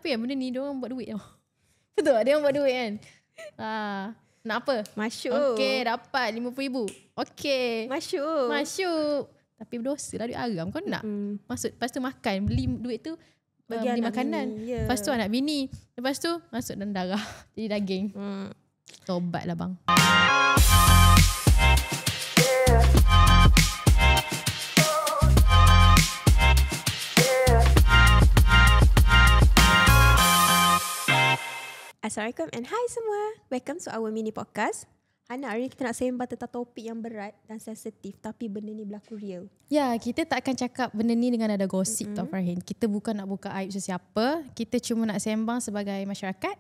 Tapi benda ni diorang buat duit tau. Betul tak? Diorang buat duit kan. Nak apa? Masuk. Okay, dapat RM50,000. Okay. Masuk. Tapi berdosa lah duit haram. Kau nak masuk, lepas tu makan, beli duit tu Bagi beli anak makanan. bini, yeah. Lepas tu anak bini. Lepas tu masuk dalam darah. Jadi daging. Tobat lah bang. Assalamualaikum and hi semua. Welcome to our mini podcast. Hana, hari ni kita nak sembang tentang topik yang berat dan sensitif, tapi benda ni berlaku real. Ya, kita tak akan cakap benda ni dengan ada gosip tau Farhin. Kita bukan nak buka aib sesiapa. Kita cuma nak sembang sebagai masyarakat.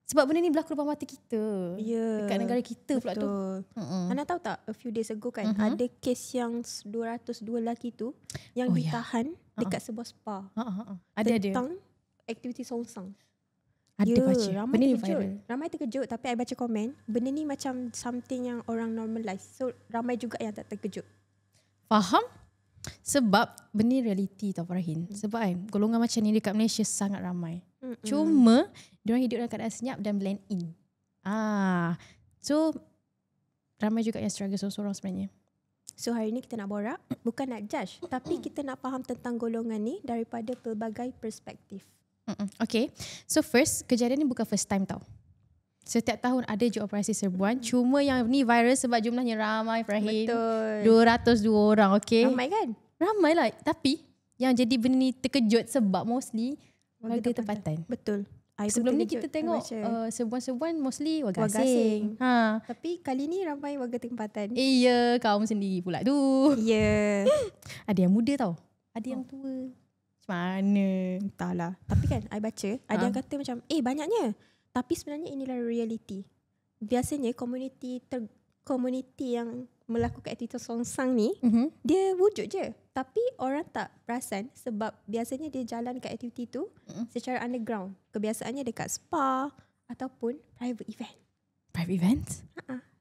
Sebab benda ni berlaku depan mata kita. Ya. Dekat negara kita pula tu. Hana tahu tak, a few days ago kan, ada kes yang 202 lelaki tu yang ditahan dekat sebuah spa. Ada. Tentang aktiviti songsang. Ada baca. Ramai Benda ni terkejut. viral. Ramai terkejut, tapi I baca komen, benda ni macam something yang orang normalize. So ramai juga yang tak terkejut. Faham? Sebab benda ni reality tau Farhin. Sebab kan golongan macam ni dekat Malaysia sangat ramai. Cuma diorang hidup dalam keadaan senyap dan blend in. So ramai juga yang struggle seorang-seorang sebenarnya. So hari ni kita nak borak, bukan nak judge, tapi kita nak faham tentang golongan ni daripada pelbagai perspektif. Okay. So first, kejadian ni bukan first time tau. Setiap tahun ada je operasi serbuan. Cuma yang ni viral sebab jumlahnya ramai Farhin. Betul. 202 orang, okay. Ramai kan? Ramai lah. Tapi yang jadi benda ni terkejut sebab mostly warga tempatan. Betul. Sebelum ni kita tengok serbuan-serbuan mostly warga asing. Tapi kali ni ramai warga tempatan. Iya, kaum sendiri pula tu. Ya. Ada yang muda tau. Ada yang tua. Macam mana? Entahlah. Tapi kan I baca, ada yang kata macam, banyaknya. Tapi sebenarnya inilah reality. Biasanya komuniti yang melakukan aktiviti songsang ni, dia wujud je. Tapi orang tak perasan sebab biasanya dia jalankan aktiviti tu secara underground. Kebiasaannya dekat spa ataupun private event. Private event?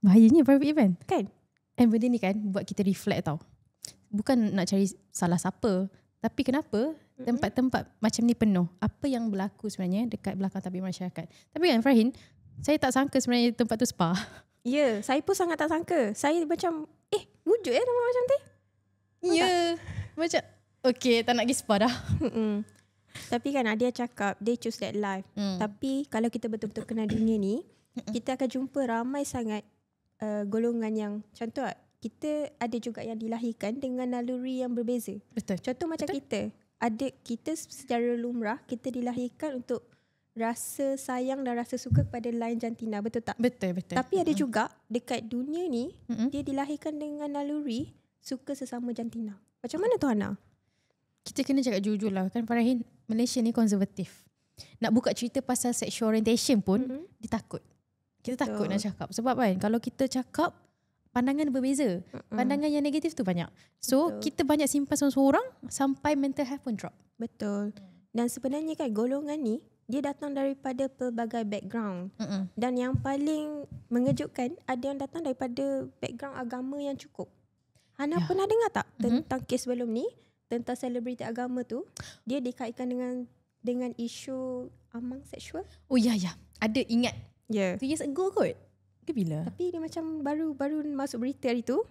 Bahayanya private event. Kan? And benda ni kan buat kita reflect tau. Bukan nak cari salah siapa. Tapi kenapa tempat-tempat macam ni penuh? Apa yang berlaku sebenarnya dekat belakang tabir masyarakat? Tapi kan Farhin, saya tak sangka sebenarnya tempat tu spa. Ya, saya pun sangat tak sangka. Saya macam, wujud tempat macam tu? Ya, macam, okay, tak nak pergi spa dah. Tapi kan ada yang cakap, they choose that life. Tapi kalau kita betul-betul kenal dunia ni, kita akan jumpa ramai sangat golongan yang, contoh kita ada juga yang dilahirkan dengan naluri yang berbeza. Betul. Contoh macam kita secara lumrah, kita dilahirkan untuk rasa sayang dan rasa suka kepada lain jantina, betul tak? Betul. Tapi ada juga dekat dunia ni, dia dilahirkan dengan naluri suka sesama jantina. Macam mana tu Hana? Kita kena cakap jujur lah kan Farhin, Malaysia ni konservatif. Nak buka cerita pasal sexual orientation pun, dia takut. Kita takut nak cakap. Sebab kan kalau kita cakap, pandangan berbeza. Pandangan yang negatif tu banyak. So kita banyak simpan seorang-seorang sampai mental health pun drop. Betul. Dan sebenarnya kan golongan ni, dia datang daripada pelbagai background. Dan yang paling mengejutkan, ada yang datang daripada background agama yang cukup. Hana pernah dengar tak tentang kes sebelum ni, tentang selebriti agama tu, dia dikaitkan dengan isu amang seksual? Oh ya. Ada, ingat. 2 Ya. years ago kot. Ke bila? Tapi dia macam baru masuk berita hari tu.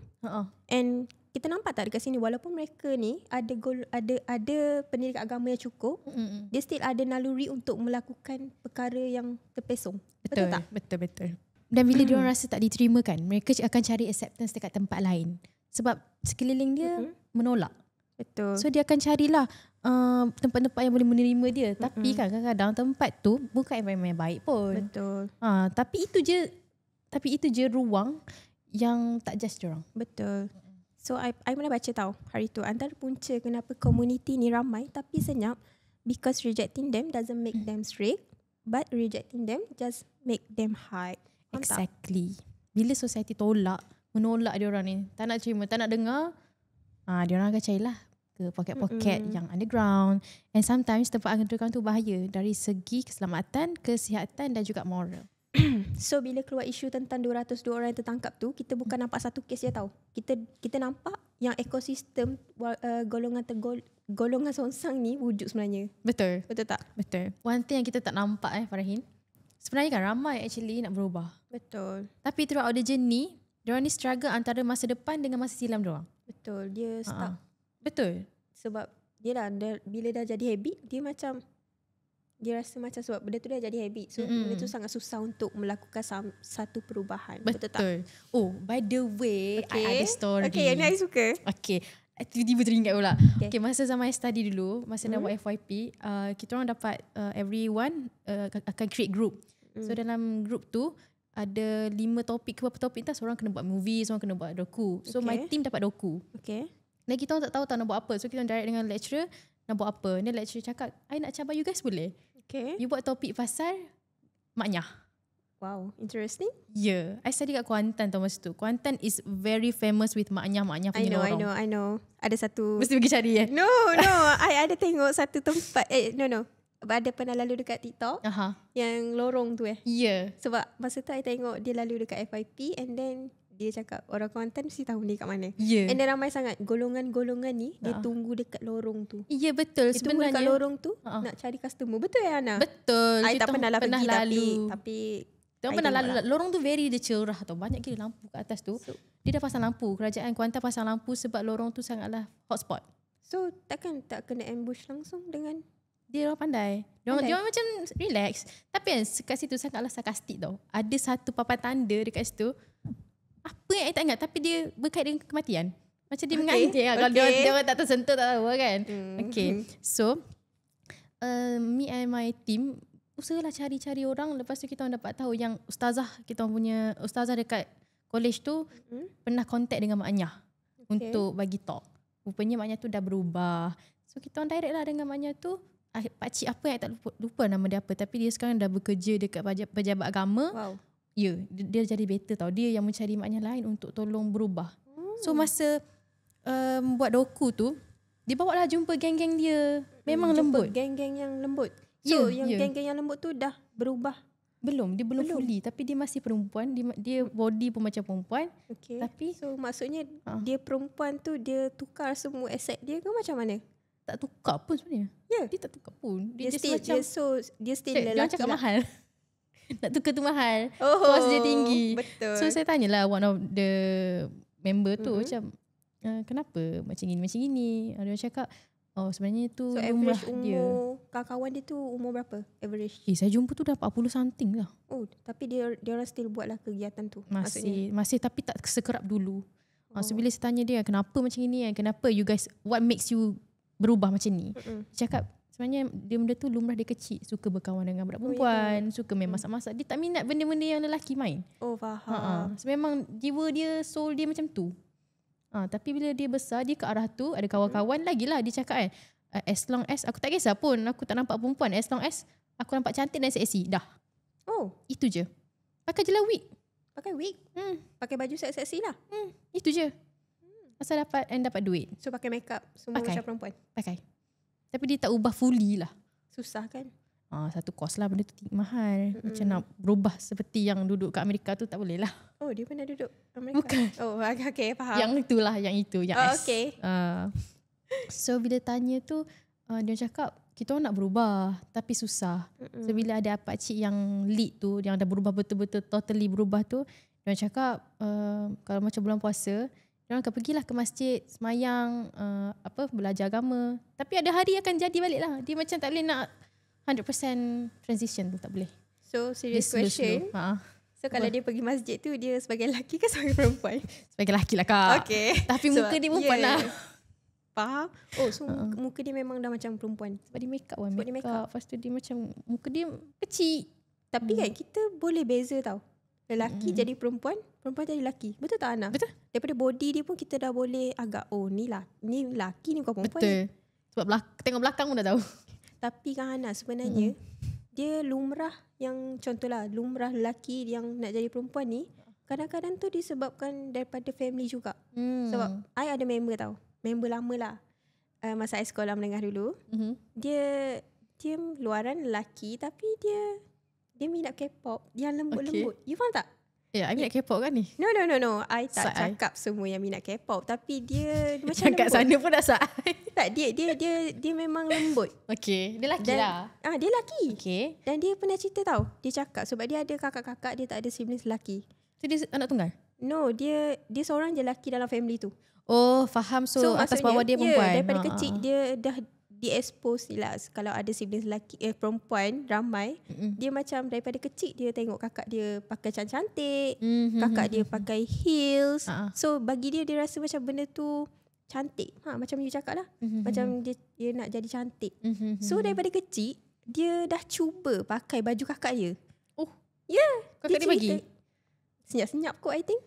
And kita nampak tak dekat sini, walaupun mereka ni ada pendidikan agama yang cukup, dia still ada naluri untuk melakukan perkara yang terpesong. Betul tak? Betul. Dan bila diorang rasa tak diterima kan, mereka akan cari acceptance dekat tempat lain. Sebab sekeliling dia menolak. Betul. So dia akan carilah tempat-tempat yang boleh menerima dia. Tapi kan kadang-kadang tempat tu bukan environment yang baik pun. Betul. Tapi itu je ruang yang tak judge diorang. Betul. So I pernah baca tau hari tu, antara punca kenapa komuniti ni ramai tapi senyap, because rejecting them doesn't make them strict, but rejecting them just make them hide. Exactly. Bila society menolak diorang ni, tak nak terima, tak nak dengar, diorang akan carilah ke poket-poket yang underground. And sometimes tempat underground tu bahaya dari segi keselamatan, kesihatan dan juga moral. So bila keluar isu tentang 202 orang yang tertangkap tu, kita bukan nampak satu kes je tau. Kita nampak yang ekosistem golongan golongan songsang ni wujud sebenarnya. Betul. Betul tak? Betul. One thing yang kita tak nampak Farahin, sebenarnya kan ramai actually nak berubah. Betul. Tapi throughout the journey, diorang ni struggle antara masa depan dengan masa silam diorang. Betul. Dia stuck. Betul. Sebab bila dah jadi habit, dia rasa macam sebab benda tu dah jadi habit. So benda tu sangat susah untuk melakukan satu perubahan. Betul tak? Oh, by the way, I ada story. Okay, yang ni I suka. Okay, tiba-tiba teringat pula. Okay, masa zaman I study dulu, masa nak buat FYP, kita orang dapat everyone akan create group. So dalam group tu ada 5 topik, berapa topik tak? Seorang kena buat movie, seorang kena buat doku. So my team dapat doku. Okay. Dan kita orang tak tahu nak buat apa. So kita orang direct dengan lecturer nak buat apa. Ni lecturer cakap, I nak cabar you guys boleh? Okay. You buat topik pasal maknyah. Wow, interesting. Yeah, I study kat Kuantan tau masa tu. Kuantan is very famous with maknyah-maknyah punya lorong. I know. Ada satu. Mesti pergi cari No. I ada tengok satu tempat. No. Ada pernah lalu dekat TikTok. Yang lorong tu Yeah. Sebab masa tu I tengok dia lalu dekat FYP and then dia cakap orang Kuantan mesti tahu ni kat mana. Yeah. And then ramai sangat golongan-golongan ni dia tunggu dekat lorong tu. Ya, betul. Dia tunggu dekat lorong tu nak cari customer. Betul Ana? Betul. I tak pernah pergi lalu. tapi kita pernah lalu. Lorong tu very cerah tau. Banyak gila lampu kat atas tu. Dia dah pasang lampu. Kerajaan Kuantan pasang lampu sebab lorong tu sangatlah hotspot. So tak kena ambush langsung dengan dia orang pandai. Dia macam relax. Tapi kan kat situ sangatlah sarkastik tau. Ada satu papan tanda dekat situ. Apa yang saya tak ingat, tapi dia berkait dengan kematian. Macam dia mengancam kalau dia orang tak tersentuh tak tahu kan. Okay. So me and my team usahalah cari-cari orang. Lepas tu kita orang dapat tahu yang kita orang punya ustazah dekat college tu pernah contact dengan Mak Anyah untuk bagi talk. Rupanya Mak Anyah tu dah berubah. So kita orang direct lah dengan Mak Anyah tu. Pakcik apa yang tak lupa nama dia apa, tapi dia sekarang dah bekerja dekat pejabat agama. Wow. Ya, dia jadi better tau. Dia yang mencari maknya lain untuk tolong berubah. So masa buat doku tu, dia bawa lah jumpa geng-geng dia. Memang lembut. Geng-geng yang lembut. So geng-geng yang lembut tu dah berubah? Belum fully. Tapi dia masih perempuan. Dia body pun macam perempuan. Okay. Tapi so maksudnya dia perempuan tu dia tukar semua aset dia ke macam mana? Tak tukar pun sebenarnya. Dia tak tukar pun. Dia still lelaki lah. Dia cakap mahal. Nak tukar tu mahal. Kos dia tinggi. Betul. So saya tanyalah one of the member tu macam kenapa macam gini. Dia cakap sebenarnya tu so lumrah average dia. Kawan dia tu umur berapa average? Saya jumpa tu dah 40 something lah. Tapi dia orang still buat lah kegiatan tu. Masih tapi tak sekerap dulu. So bila saya tanya dia kenapa macam gini, kenapa you guys, what makes you berubah macam ni? Dia cakap sebenarnya benda tu lumrah dia kecil. Suka berkawan dengan budak perempuan, suka main masak-masak. Dia tak minat benda-benda yang lelaki main. Faham. So memang jiwa dia, soul dia macam tu. Tapi bila dia besar, dia ke arah tu, ada kawan-kawan lagilah dia cakap as long as, aku tak kisah pun aku tak nampak perempuan, as long as aku nampak cantik dan seksi, dah. Itu je. Pakai je lah wig. Pakai wig? Pakai baju seksi lah? Itu je. Asal dapat duit. So pakai makeup semua macam perempuan? Pakai. Tapi dia tak ubah fully lah. Susah kan? Satu kos lah, benda tu mahal. Macam nak berubah seperti yang duduk kat Amerika tu tak boleh lah. Dia pernah duduk Amerika? Bukan. Okay, faham. Yang itulah, yang itu. Yang S. Okay. So bila tanya tu, dia cakap, kita orang nak berubah tapi susah. So bila ada pakcik yang lead tu, yang dah berubah betul-betul, totally berubah tu, dia cakap, kalau macam bulan puasa, dia orang akan pergilah ke masjid, semayang, belajar agama. Tapi ada hari akan jadi balik lah. Dia macam tak boleh nak 100% transition tu, tak boleh. So serious question. So kalau dia pergi masjid tu, dia sebagai lelaki ke sebagai perempuan? Sebagai lelaki lah kak. Okay. Tapi muka dia perempuan lah. Faham? So muka dia memang dah macam perempuan. Sebab dia make up kan. Lepas tu dia macam, muka dia kecil. Tapi kan kita boleh beza tau. Lelaki jadi perempuan jadi lelaki. Betul tak Ana? Betul. Daripada body dia pun kita dah boleh agak, ni lelaki ni bukan perempuan. Betul. Sebab tengok belakang pun dah tahu. Tapi kan Ana sebenarnya dia lumrah yang contohlah lumrah lelaki yang nak jadi perempuan ni kadang-kadang tu disebabkan daripada family juga. Sebab I ada member tau. Member lama lah. Masa I sekolah menengah dulu. Dia luaran lelaki tapi dia minat K-pop yang lembut-lembut. You faham tak? I minat K-pop kan ni? No. I tak cakap semua yang minat K-pop. Tapi dia macam lembut. Kat sana pun dah sa'ai. Tak, dia memang lembut. Okay, dia lelaki lah. Dia lelaki. Okay. Dan dia pernah cerita tau. Dia cakap sebab dia ada kakak-kakak, dia tak ada siblings lelaki. So dia anak tunggal? No, dia seorang je lelaki dalam family tu. Oh, faham. So atas bawah dia perempuan. Daripada kecil dia dah di-expose lah. Kalau ada siblings lelaki perempuan ramai, dia macam daripada kecil dia tengok kakak dia pakai cantik, kakak dia pakai heels. So bagi dia rasa macam benda tu cantik. Macam you cakap lah. Macam dia nak jadi cantik. So daripada kecil dia dah cuba pakai baju kakak dia. Oh. Yeah. Kakak dia bagi? Senyap-senyap kot I think.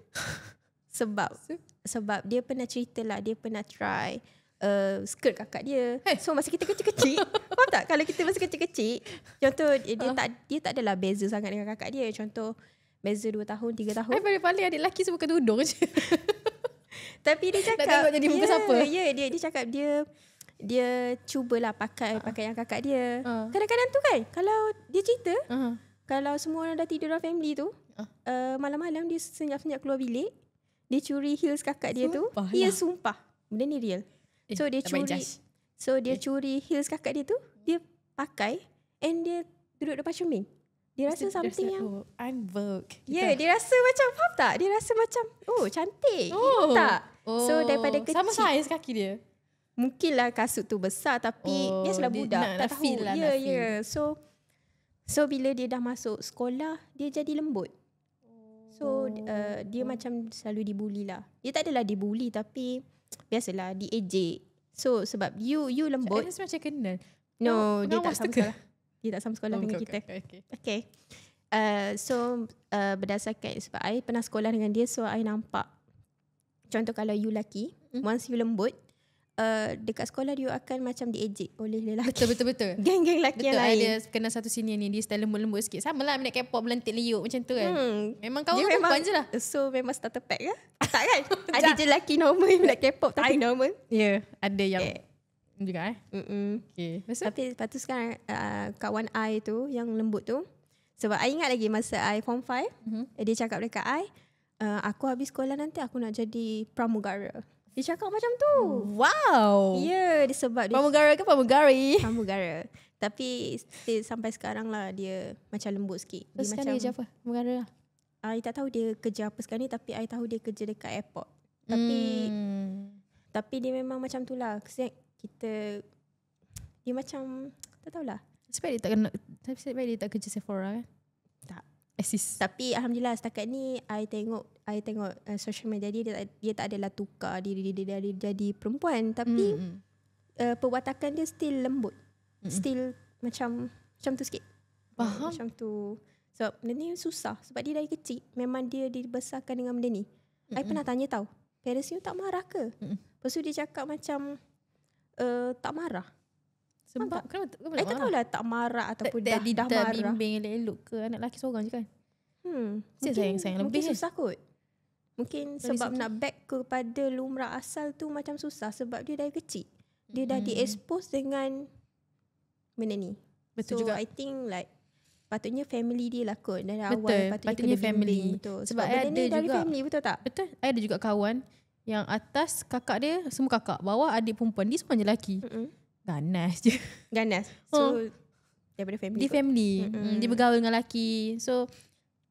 Sebab dia pernah cerita lah, dia pernah try skirt kakak dia. So masa kita kecil-kecil, faham tak? Kalau kita masa kecil-kecil, contoh dia tak adalah beza sangat dengan kakak dia. Contoh beza 2 tahun, 3 tahun. Paling adik lelaki semua pakai tudung je. Tapi dia cakap, nak tengok jadi muka siapa? Dia cakap dia cubalah pakai yang kakak dia. Kadang-kadang tu kan, kalau dia cerita, kalau semua orang dah tidur dalam family tu, malam-malam dia senyap-senyap keluar bilik, dia curi heels kakak dia tu. Ya, sumpah. Benda ni real. So dia curi heels kakak dia tu, dia pakai and dia duduk depan cermin. Dia rasa something yang I'm Vogue. dia rasa macam, faham tak? Dia rasa macam cantik. Faham tak? So daripada kecil sama saiz kaki dia. Mungkinlah kasut tu besar tapi biasalah budak tak tahu. Ya. So bila dia dah masuk sekolah, dia jadi lembut. So dia macam selalu dibuli lah. Dia tak adalah dibuli tapi biasalah diejek. So sebab you lembut. Saya macam kenal. No, dia tak sama sekolah. Dia tak sama sekolah dengan kita. Okay. So berdasarkan sebab I pernah sekolah dengan dia, so I nampak. Contoh kalau you lelaki, once you lembut, dekat sekolah dia akan macam diejek oleh lelaki. Betul. Geng-geng lelaki yang lain. Dia kena satu senior ni, dia style lembut-lembut sikit. Sama lah minat K-pop, melentik liuk macam tu kan. Memang kawan perempuan je lah. So memang starter pack ke? Tak kan? Ada je lelaki normal yang minat K-pop tapi normal. Ya, ada yang juga Okay. Tapi lepas tu sekarang kawan I tu yang lembut tu, sebab I ingat lagi masa I form 5, dia cakap dekat I, aku habis sekolah nanti aku nak jadi pramugara. Dia cakap macam tu. Wow. Ya, dia sebab dia pramugara ke pramugari? Pramugara. Tapi sampai sekarang lah dia macam lembut sikit. Dia Terus macam dia kerja apa? Pramugara lah. I tak tahu dia kerja apa sekarang ni, tapi I tahu dia kerja dekat airport. Tapi dia memang macam tu lah. Dia macam tak tahulah. Sebab dia tak kerja Sephora kan? Tak. Assist. Tapi alhamdulillah setakat ni I tengok social media dia tak adalah tukar diri dia jadi perempuan, tapi perwatakan dia still lembut. Still macam tu sikit. Faham. Macam tu. Sebab benda ni susah. Sebab dia dari kecil memang dia dibesarkan dengan benda ni. I pernah tanya tau, parents you tak marah ke? Lepas tu dia cakap macam tak marah. Sebab kenapa I tak tahulah tak marah ataupun dah marah. bimbing elok ke anak lelaki seorang je kan? Sayang lebih. Mungkin susah kot. Mungkin sebab nak back kepada lumrah asal tu macam susah. Sebab dia dari kecil dia dah di-expose dengan benda ni. Betul juga. I think like patutnya family dia lah kot dari awal. Patutnya family. Betul. Sebab benda ada ni dari juga family, betul tak? Betul. Ada juga kawan yang atas kakak dia semua kakak, bawah adik perempuan, dia semua je lelaki. Ganas je. So daripada family. Di family. Dia bergaul dengan lelaki. So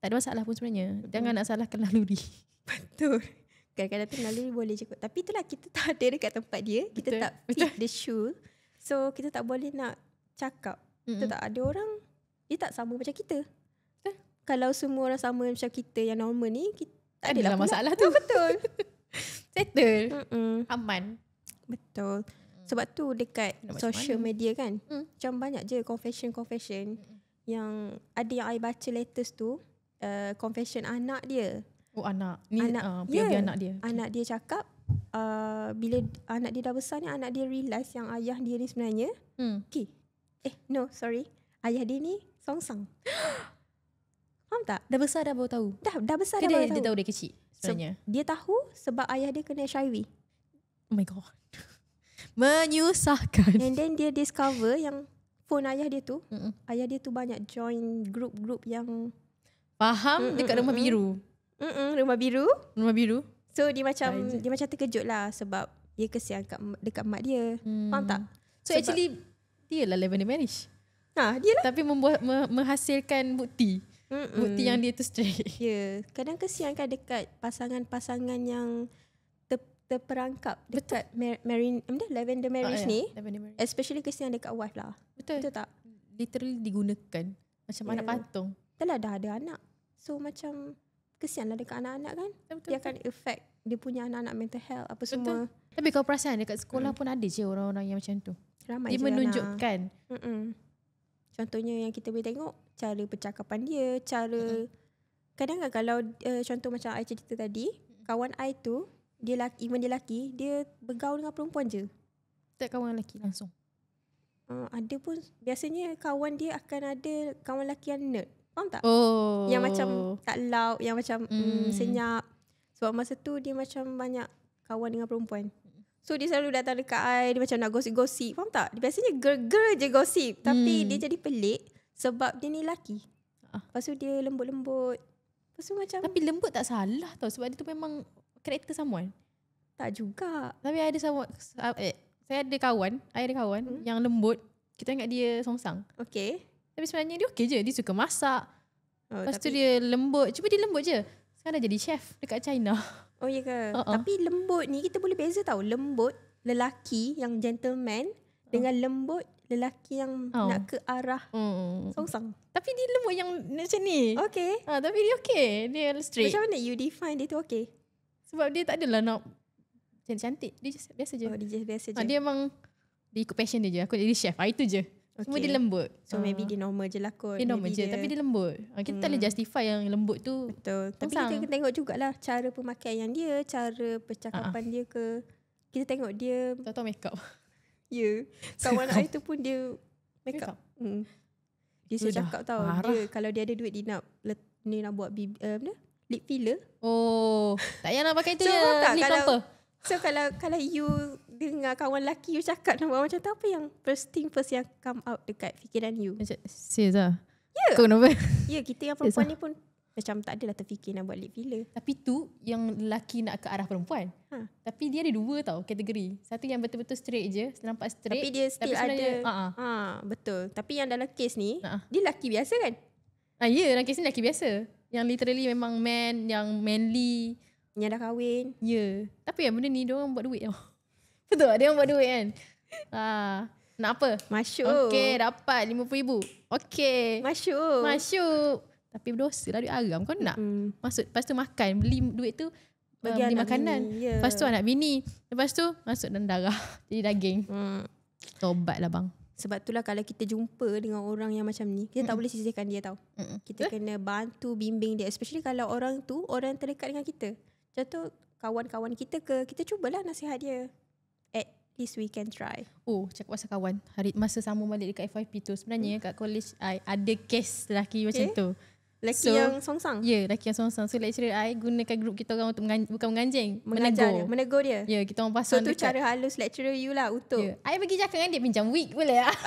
tak ada masalah pun sebenarnya. Jangan nak salahkan naluri. Betul. Kadang-kadang tu naluri boleh je kot. Tapi itulah kita tak ada dekat tempat dia. Kita tak fit the shoe. So kita tak boleh nak cakap. Betul tak? Ada orang dia tak sama macam kita. Kalau semua orang sama macam kita yang normal ni, kita tak adalah masalah tu. Betul. Settle. Aman. Betul. Sebab tu dekat social media kan, macam banyak je confession yang ada yang I baca latest tu, confession anak dia. Oh anak. Ni biar anak dia. Anak dia cakap bila anak dia dah besar ni, anak dia realise yang ayah dia ni sebenarnya ayah dia ni Songsang. Faham tak? Dah besar dah baru tahu. Dah besar dah baru tahu. Dia tahu dia kecil sebenarnya. Dia tahu sebab ayah dia kena HIV. Oh my god. Menyusahkan. And then dia discover yang phone ayah dia tu, ayah dia tu banyak join group-group yang faham dekat rumah biru. Rumah biru. Rumah biru. So dia macam terkejut lah sebab dia kesian dekat mak dia. Faham tak? So actually dia lah lavender marriage. Dia lah. Tapi menghasilkan bukti. Bukti yang dia tu straight. Ya, kadang kesian kan dekat pasangan-pasangan yang terperangkap dekat lavender marriage ni. Lavender marriage. Especially kesian dekat wife lah. Betul tak? Literally digunakan macam anak patung. Dah ada anak. So macam kesian lah dekat anak-anak kan. Betul. Dia akan affect dia punya anak-anak mental health apa semua. Tapi kau perasan dekat sekolah pun ada je orang-orang yang macam tu. Ramai dia menunjukkan. Contohnya yang kita boleh tengok cara percakapan dia, kadang kan kalau contoh macam I cerita tadi, kawan I tu dia lelaki, dia bergaul dengan perempuan je. Tak kawan lelaki langsung. Ada pun biasanya kawan dia akan ada kawan lelaki yang nerd. Faham tak? Yang macam tak loud, yang macam senyap. Sebab masa tu dia macam banyak kawan dengan perempuan. So dia selalu datang dekat I, dia macam nak gosip-gosip. Faham tak? Dia biasanya girl-girl je gosip. Tapi dia jadi pelik sebab dia ni lelaki. Lepas tu dia lembut-lembut. Lepas tu macam... Tapi lembut tak salah tau. Sebab dia tu memang karakter someone. Tak juga. Tapi ada saya ada kawan yang lembut. Kita ingat dia songsang. Okay. Tapi sebenarnya dia okey je. Dia suka masak. Lepas tu dia lembut. Cuba dia lembut je. Sekarang dah jadi chef dekat China. Oh iya ke? Tapi lembut ni kita boleh beza tau. Lembut lelaki yang gentleman dengan lembut lelaki yang nak ke arah songsang. Tapi dia lembut yang macam ni. Okay. Tapi dia okey. Dia straight. Macam mana you define dia tu okay? Sebab dia tak adalah nak cantik. Dia just biasa je. Dia just biasa je. Dia memang dia ikut passion dia je. Aku jadi chef. Itu je. Semua dia lembut. So maybe dia normal je lah kot. Dia normal je. Tapi dia lembut. Kita tak boleh justify yang lembut tu. Betul. Tapi kita kena tengok jugalah cara pemakaian dia, cara percakapan dia ke. Kita tengok dia. Tahu-tahu make up. Ya. Kawan I tu pun dia make up. Dia cakap tau. Dia, kalau dia ada duit dia nak buat lip filler. Tak payah nak pakai tu so, je. Lip plumper. So kalau you dengar kawan lelaki you cakap nak buat macam tu, apa yang first yang come out dekat fikiran you? Serius lah? Ya. Kau kenapa? Ya, kita yang perempuan ni pun macam tak adalah terfikir nak buat lip filler. Tapi tu yang lelaki nak ke arah perempuan. Tapi dia ada dua tau kategori. Satu yang betul-betul straight je, nampak straight. Tapi dia still ada. Betul. Tapi yang dalam kes ni, dia lelaki biasa kan? Ya, dalam kes ni lelaki biasa. Yang literally memang man, yang manly. Yang dah kahwin. Ya. Tapi yang benda ni diorang buat duit tau. Betul tak? Dia orang buat duit kan? Nak apa? Masyuk. Okay, dapat RM50,000. Okay. Masyuk. Tapi berdosa lah duit haram. Kau nak masuk, lepas tu makan. Beli duit tu beli makanan. Lepas tu anak bini. Lepas tu masuk dalam darah. Jadi daging. Tobat lah bang. Sebab itulah kalau kita jumpa dengan orang yang macam ni, kita tak boleh sisihkan dia tau. Kita kena bantu, bimbing dia. Especially kalau orang tu, orang terdekat dengan kita. Contoh kawan-kawan kita ke, kita cubalah nasihat dia. At least we can try. Cakap pasal kawan. Masa sambung balik dekat FYP tu, sebenarnya kat college I ada kes lelaki macam tu. Lelaki yang songsang? Ya, lelaki yang songsang. So lecturer I gunakan grup kita orang untuk bukan menganjing, menegur dia. Ya, kita orang pasang so tu cara halus lecturer you lah untuk. I pergi cakap dengan dia pinjam wig boleh tak?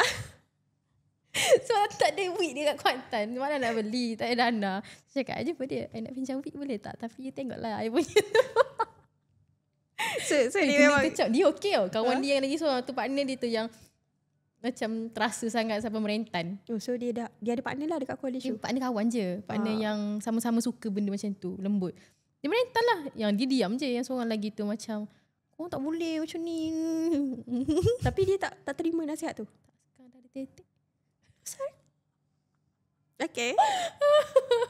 So tak ada wig dekat Kuantan. Mana nak beli? Tak ada dana. Saya cakap aja pada dia, I nak pinjam wig boleh tak? Tapi you tengoklah I punya. So dia memang kecap. Dia okey tau. Kawan dia yang lagi seorang tu, partner dia tu yang macam terasa sangat sampai merentan. So dia ada partner lah dekat college tu. Partner kawan je. Partner yang sama-sama suka benda macam tu. Lembut. Dia merentan lah. Yang dia diam je. Yang seorang lagi tu macam, kau tak boleh macam ni. Tapi dia tak terima nasihat tu. Sekarang dah ada tetek. Sorry. Okay.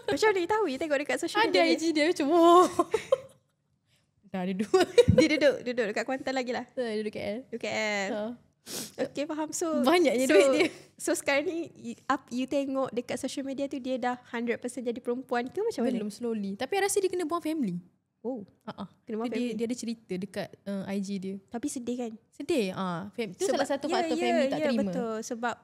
Macam mana you tahu? You tengok dekat social media. Ada IG dia macam dah ada dua. Dia duduk dekat Kuantan lagi lah. Duduk KL. Okay, faham. So banyaknya duit dia. So sekarang ni you tengok dekat social media tu dia dah 100% jadi perempuan ke macam mana? Belum, slowly. Tapi I rasa dia kena buang family. Kena buang family. Dia ada cerita dekat IG dia. Tapi sedih kan? Sedih. Itu salah satu faktor family tak terima. Betul. Sebab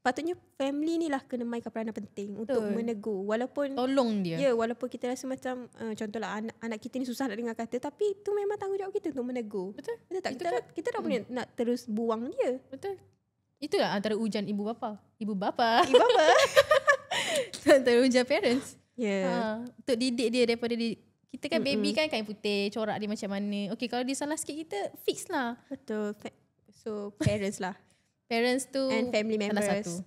patutnya family ni lah kena mainkan peranan penting untuk menegur. Walaupun tolong dia. Ya, walaupun kita rasa macam contohlah anak kita ni susah nak dengar kata, tapi tu memang tanggungjawab kita untuk menegur. Betul tak? Kita tak boleh nak terus buang dia. Betul. Itulah antara ujian ibu bapa. Antara ujian parents. Ya. Untuk didik dia daripada Kita kan baby kan kain putih, corak dia macam mana. Okay, kalau dia salah sikit kita fix lah. Betul. So parents lah. Parents tu And family members. salah satu.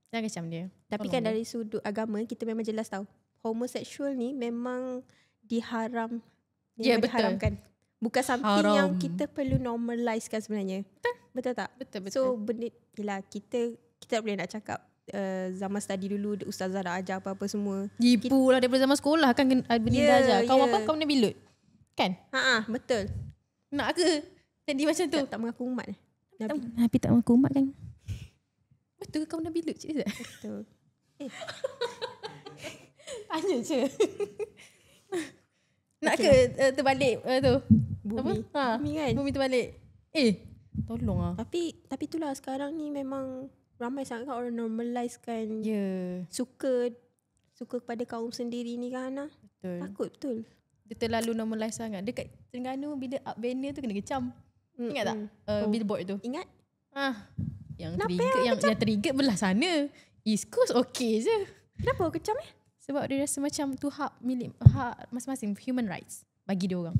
Jangan macam dia. Tapi kan dari sudut agama kita memang jelas tahu. Homoseksual ni memang diharamkan. Diharamkan. Bukan something yang kita perlu normalizekan sebenarnya. Betul tak? Betul. So benda yelah, kita tak boleh nak cakap zaman study dulu ustazah dah ajar apa-apa semua. Jipu lah daripada zaman sekolah kan benda dah ajar. Kau apa kau kena bilut. Kan? Betul. Nak ke jadi macam tu? Tak mengaku umat. Nabi tak mengaku umat kan? Betul kau nak bilut cik Izzat? Betul. Tanya je. Nak ke terbalik tu? Bumi. Bumi kan? Bumi terbalik. Tolong lah. Tapi itulah sekarang ni memang ramai sangat orang normalizekan. Suka kepada kaum sendiri ni kan Hana. Betul. Takut betul. Dia terlalu normalize sangat. Dekat Terengganu bila up banner tu kena kecam. Ingat tak? Billboard tu. Ingat? Yang terigat belah sana. East Coast okay je. Kenapa kecam Sebab dia rasa macam tu hak masing-masing, human rights bagi dia orang.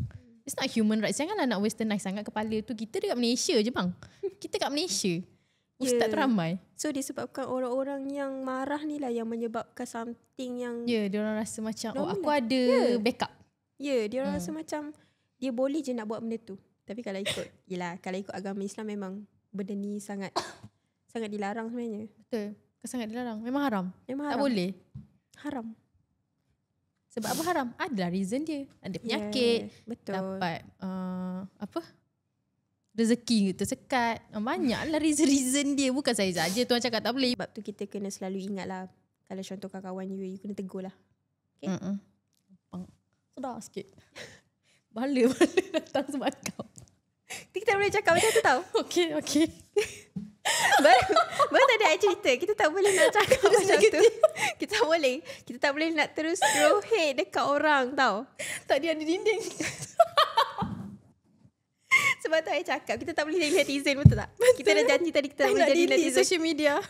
It's not human rights. Janganlah nak westernize sangat kepala tu. Kita dekat Malaysia je bang. Kita kat Malaysia. Ustaz tu ramai. So disebabkan orang-orang yang marah ni lah yang menyebabkan something yang dia orang rasa macam aku ada backup. Dia orang rasa macam dia boleh je nak buat benda tu. Tapi kalau ikut agama Islam memang benda ni sangat sangat dilarang sebenarnya. Betul. Sangat dilarang. Memang haram. Memang tak haram. Boleh. Haram. Sebab apa haram? Adalah reason dia. Ada penyakit. Betul. Dapat rezeki tersekat. Banyaklah reason dia. Bukan saya saja Tuan cakap tak boleh. Sebab tu kita kena selalu ingat lah. Kalau contoh kawan you kena tegur lah. Okay? Sedar sikit. Bala datang sebab kau. Kita boleh cakap macam tu tau. Okay. Baru tadi saya cerita kita tak boleh nak cakap macam tu. Kita tak boleh nak terus throw hate dekat orang tau. Tak dia ada dinding. Sebab tu saya cakap kita tak boleh jadi netizen, betul tak? Kita dah janji tadi kita tak boleh jadi netizen social media.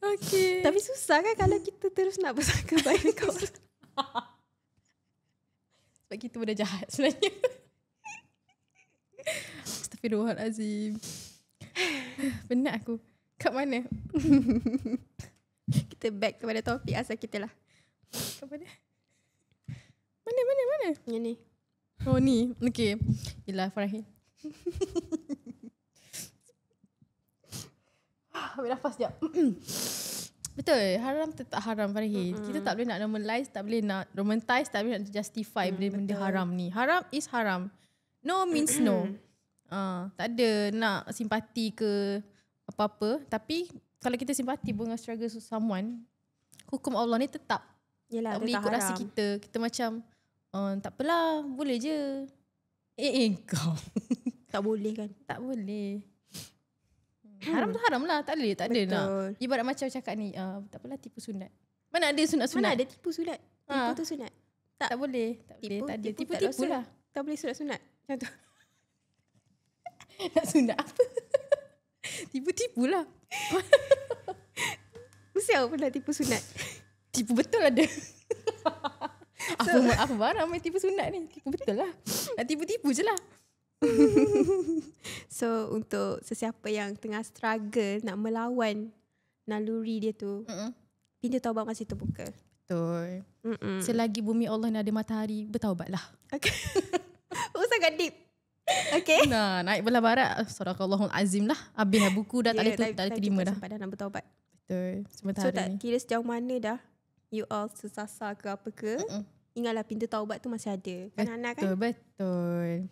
Okay. Tapi susah kan kalau kita terus nak bersangka baik dekat orang. Sebab kita pun dah jahat sebenarnya. Astaghfirullahalazim. Penat aku. Kat mana? Kita back kepada topik asal kita lah. Kat mana? Mana? Yang ni. Oh ni. Okay. Yelah Farahin. Ambil nafas sekejap. Betul. Haram tetap haram Farahin. Kita tak boleh nak normalize, tak boleh nak romanticize, tak boleh nak justify benda haram ni. Haram is haram. No means no. Tak ada nak simpati ke apa-apa. Tapi kalau kita simpati dengan struggle someone, hukum Allah ni tetap. Yelah, tak boleh ikut rasa kita. Kita macam tak apalah, boleh je. Kau. Tak boleh kan? Tak boleh. Haram tu haram lah. Tak boleh, tak ada nak. Ibarat macam cakap ni, tak apalah tipu sunat. Mana ada sunat-sunat? Mana ada tipu sunat? Tipu tu sunat. Tak boleh. Tak boleh. Tak ada. Tipu-tipu lah. Tak boleh sunat-sunat. Macam tu. Nak sunat apa? Tipu-tipu lah. Mesti apa nak tipu sunat? Tipu betul ada. Apa barang main tipu sunat ni? Tipu betul lah. Nak tipu-tipu je lah. So untuk sesiapa yang tengah struggle nak melawan naluri dia tu, pintu taubat masih terbuka. Betul. Selagi bumi Allah ni ada matahari, bertaubatlah. Okay. Sangat deep. Okay. Nah, naik belah barat. Sadaqallahul azim lah. Habis buku dah tak boleh terima dah. Sempat dah nak bertaubat. Betul. Sebentar so tak kira sejauh mana dah you all sesasar ke apa ke, ingatlah pintu taubat tu masih ada. Kan Hana kan? Betul.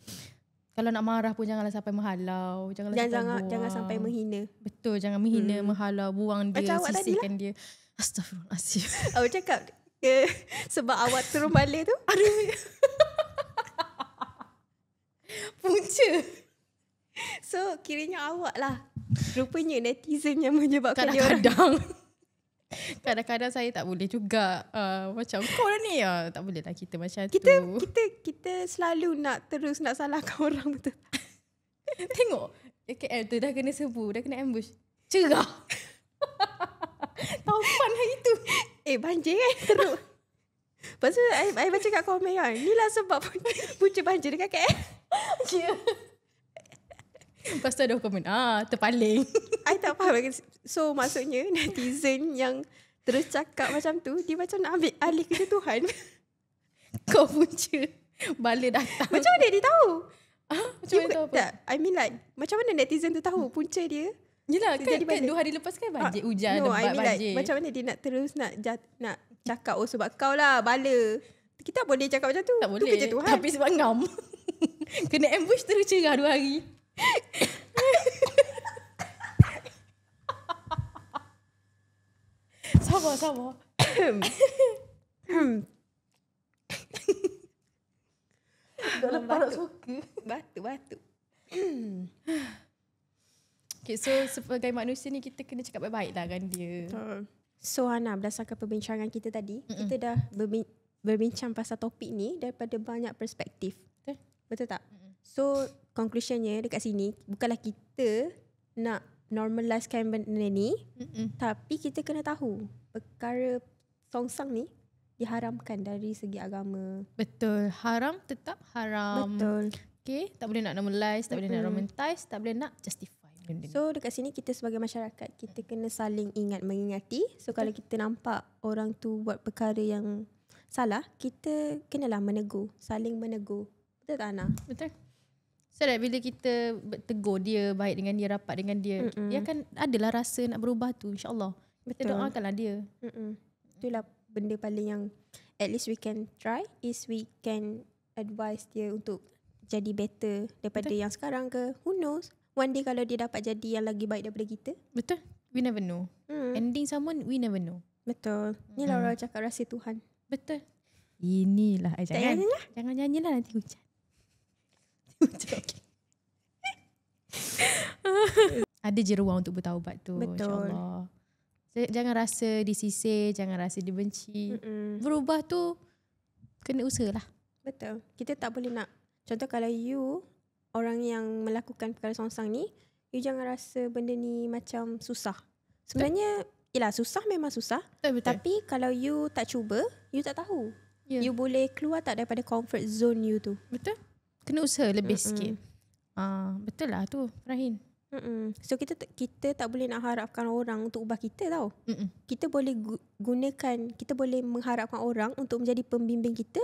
Kalau nak marah pun janganlah sampai menghalau. Jangan sampai menghina. Betul, jangan menghina, menghalau, buang dia, sisihkan dia. Astaghfirullahaladzim. Awak cakap sebab awak turun balik tu. Aduh. Punca. So kiranya awak lah rupanya netizen yang menyebabkan dia orang. Kadang-kadang saya tak boleh juga macam kau dah ni tak boleh lah kita macam tu. Kita selalu nak terus nak salahkan orang, betul. Tengok KL tu dah kena serbu, dah kena ambush. Cerah. Taufan hari tu. Banjir kan teruk. Lepas tu I baca kat komen kan, ni lah sebab punca banjir dekat KL. Lepas tu ada komen, terpaling. I tak faham. So maksudnya netizen yang terus cakap macam tu, dia macam nak ambil alih kerja Tuhan. Kau punca bala datang. Macam mana dia tahu? Macam mana tahu apa? Tak, I mean like, macam mana netizen tu tahu punca dia? Yelah, kan jadi bala. 2 hari lepas kan banjir, hujan, No, lebat, I mean banjir. like, macam mana dia nak terus nak cakap, oh sebab kau lah bala. Kita boleh cakap macam tu. Tak Tu boleh. kerja Tuhan. Tapi sebab ngam. Kena ambush terus cerah 2 hari. Sabar. Dah lepas nak suka. Batuk. Okay, so sebagai manusia ni kita kena cakap baik-baik lah kan dia. So Hana, berdasarkan perbincangan kita tadi, kita dah berbincang pasal topik ni daripada banyak perspektif. Betul tak? So conclusionnya dekat sini, bukanlah kita nak normalizekan benda ni, tapi kita kena tahu perkara songsang ni diharamkan dari segi agama. Betul. Haram tetap haram. Betul. Okay, tak boleh nak normalize, tak boleh nak romantise, tak boleh nak justify. So dekat sini kita sebagai masyarakat, kita kena saling ingat mengingati. So kalau kita nampak orang tu buat perkara yang salah, kita kenalah menegur, saling menegur. Betul tak Ana? Betul. So that bila kita tegur dia, baik dengan dia, rapat dengan dia, dia akan adalah rasa nak berubah tu, insyaAllah. Kita doakanlah dia. Itulah benda paling yang at least we can try, is we can advise dia untuk jadi better daripada yang sekarang ke. Who knows? One day kalau dia dapat jadi yang lagi baik daripada kita. Betul. We never know. Ending someone, we never know. Betul. Inilah orang cakap rahsia Tuhan. Betul. Inilah. Jangan nyanyilah nanti hujan. Ada je ruang untuk bertaubat tu. Betul. InsyaAllah. Jangan rasa disisir, jangan rasa dibenci. Berubah tu kena usaha lah. Betul. Kita tak boleh nak. Contoh kalau you orang yang melakukan perkara songsang ni, you jangan rasa benda ni macam susah. Sebenarnya, yelah susah memang susah. Betul. Tapi kalau you tak cuba, you tak tahu. Yeah. You boleh keluar tak daripada comfort zone you tu. Betul. Kena usaha lebih sikit. Betul lah tu, Rahin. So kita tak boleh nak harapkan orang untuk ubah kita tau. Kita boleh gunakan, kita boleh mengharapkan orang untuk menjadi pembimbing kita.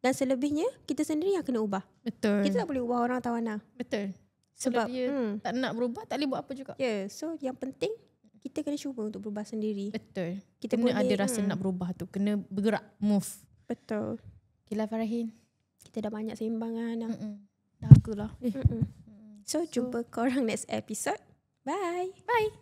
Dan selebihnya, kita sendiri yang kena ubah. Betul. Kita tak boleh ubah orang tawana. Betul. Sebab kalau dia tak nak berubah, tak boleh buat apa juga. So yang penting, kita kena cuba untuk berubah sendiri. Betul. Kita kena boleh, ada rasa nak berubah tu. Kena bergerak, move. Betul. Gila Farahin. Kita dah banyak sembang Hana. Dah akulah. So jumpa korang next episode. Bye. Bye.